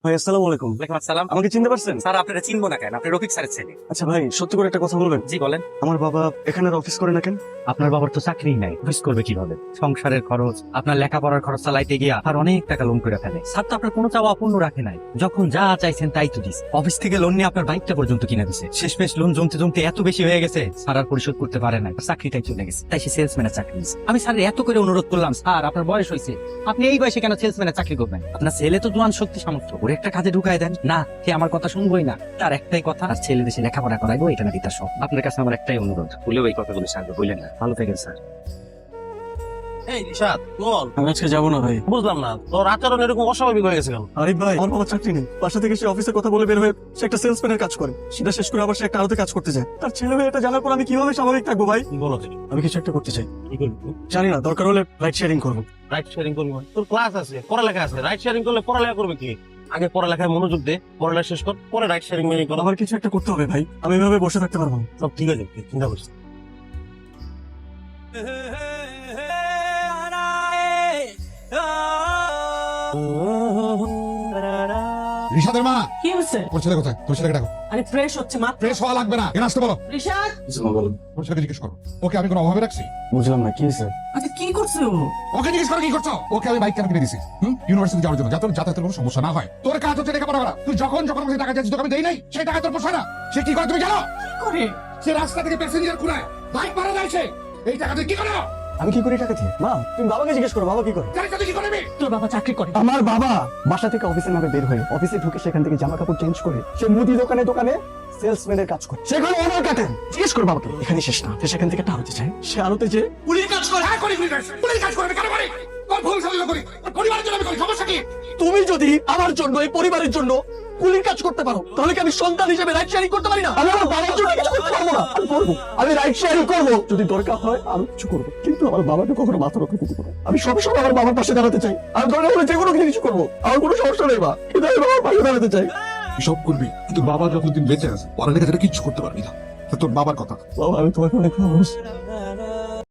ভাই আসসালামু আলাইকুম। ওয়ালাইকুম আসসালাম। আমাকে চিনতে পারছেন? স্যার আপনারা চিনবো না কেন? আপনি রফিক স্যারের ছেলে। আচ্ছা ভাই, সত্যি করে একটা কথা বলবেন? জি বলেন। আমার বাবা এখানে আর অফিস করে না কেন? আপনার বাবার তো চাকরি নাই, অফিস করবে কিভাবে? সংসারের খরচ, আপনার লেখাপড়ার খরচ চালাইতে গিয়া আর অনেক টাকা লোন করে ফেলে। স্যার তো আপনার কোনো চাওয়া অপূর্ণ রাখে নাই, যখন যা চাইছেন তাই তো দিস। অফিস থেকে লোন নিয়ে আপনার বাইকটা পর্যন্ত কিনে দিছে। শেষমেশ লোন জমতে জমতে এত বেশি হয়ে গেছে, স্যার আর পরিশোধ করতে পারে না, চাকরিটাই চলে গেছে। তাই সে সেলসম্যানের চাকরি নিয়েছে। আমি স্যার এত করে অনুরোধ করলাম, স্যার আপনার বয়স হয়েছে, আপনি এই বয়সে কেন সেলসম্যানের চাকরি করবেন? আপনার ছেলে তো জোয়ান শক্তি সামর্থ্য, ওর একটা কাজে ঢুকায় দেন না। সে আমার কথা শুনবোই না, তার একটাই কথা, আর ছেলে দেশে লেখাপড়া করাইবো, এটা নাকি তার শখ। আপনার কাছে আমার একটাই অনুরোধ, ভুলেও এই কথাগুলো স্যার বললেন না। ভালো থাকেন স্যার। এই রিশাদ বল। আমি আজকে যাবো না ভাই। বুঝলাম না তোর আচরণ এরকম অস্বাভাবিক হয়ে গেছে কেন? আরে ভাই, আমার বাবা চাকরি নেই। বাসা থেকে সে অফিসের কথা বলে বের হয়ে সে একটা সেলসম্যানের কাজ করে। সেটা শেষ করে আবার সে একটা আড়তে কাজ করতে যায়। তার ছেলে মেয়ে এটা জানার পর আমি কিভাবে স্বাভাবিক থাকবো ভাই? কি বলো তুমি? আমি কিছু একটা করতে চাই। কি করবি? জানি না, দরকার হলে রাইড শেয়ারিং করবো। রাইট শেয়ারিং করবি মানে? তোর ক্লাস আছে, পড়ালেখা আছে। রাইট শেয়ারিং করলে পড়ালেখা করবে কি? আগে পড়ালেখায় মনোযোগ দে, পড়ালেখা শেষ কর, পরে রাইট শেয়ারিং মেনে কর। আমার কিছু একটা করতে হবে ভাই, আমি এভাবে বসে থাকতে পারবো না। সব ঠিক আছে, তুই চিন্তা করিস না। রিশাদের মা, কি হচ্ছে? তোর ছেলে কোথায়? তোর ছেলেকে ডাকো। আরে ফ্রেশ হচ্ছে মাত্র। ফ্রেশ হওয়া লাগবে না, এখানে আসতে বলো। রিশাদ, তোর ছেলেকে জিজ্ঞেস করো, ওকে আমি কোনো অভাবে রাখছি? বুঝলাম না, কি হয়েছে? আচ্ছা কি করছে ও? ওকে জিজ্ঞেস করো কি করছো। ওকে আমি বাইক কেন কিনে দিছি ইউনিভার্সিটি যাওয়ার জন্য, যাতে ওর যাতায়াতের কোনো সমস্যা না হয়। তোর কাজ হচ্ছে লেখাপড়া করা। তুই যখন যখন আমাকে টাকা চাইছিস তোকে আমি দেই নাই, সেই টাকা তোর পোষায় না। সে কি করে তুমি জানো? কি করে? সে রাস্তা থেকে প্যাসেঞ্জার কুড়ায়, বাইক ভাড়া দেয় সে। এই টাকা তুই কি করো? আমি কি করে টাকা দিই? মা, তুমি বাবাকে জিজ্ঞেস করো, বাবা কি করে? জানিস তুই কি করবি? তোর বাবা চাকরি করে। আমার বাবা বাসা থেকে অফিসের নামে বের হয়ে অফিসে ঢুকে সেখান থেকে জামা কাপড় চেঞ্জ করে সে মুদি দোকানে দোকানে সেলসম্যানের কাজ করে। সেখানে অনার কাটেন। জিজ্ঞেস কর বাবাকে। এখানে শেষ না, সে সেখান থেকে টাকা চায়। সে আরতে যে পুলিশ কাজ করে। হ্যাঁ করি, পুলিশ কাজ করে। কেন করি? তোর ভুল সাজা করি, তোর পরিবারের জন্য আমি করি। সমস্যা কি? তুমি যদি আমার জন্য, এই পরিবারের জন্য কুলির কাজ করতে পারো, তাহলে কি আমি সন্তান হিসেবে রাইড শেয়ারিং করতে পারি না? আমি আমার বাবার জন্য কিছু করতে পারবো না? আমি করবো, আমি রাইড শেয়ারিং করবো। যদি দরকার হয় আমি কিছু করবো, কিন্তু আমার বাবাকে কখনো মাথা রক্ষা করতে পারবো। আমি সবসময় আমার বাবার পাশে দাঁড়াতে চাই। আমি দরকার হলে যে কোনো কিছু করবো, আমার কোনো সমস্যা নেই বা, কিন্তু আমি বাবার পাশে দাঁড়াতে চাই। সব করবি, কিন্তু বাবা যতদিন বেঁচে আছে পড়ালেখা যেটা কিচ্ছু করতে পারবি না। তা তোর বাবার কথা। বাবা, আমি তোমাকে অনেক ভালোবাসি।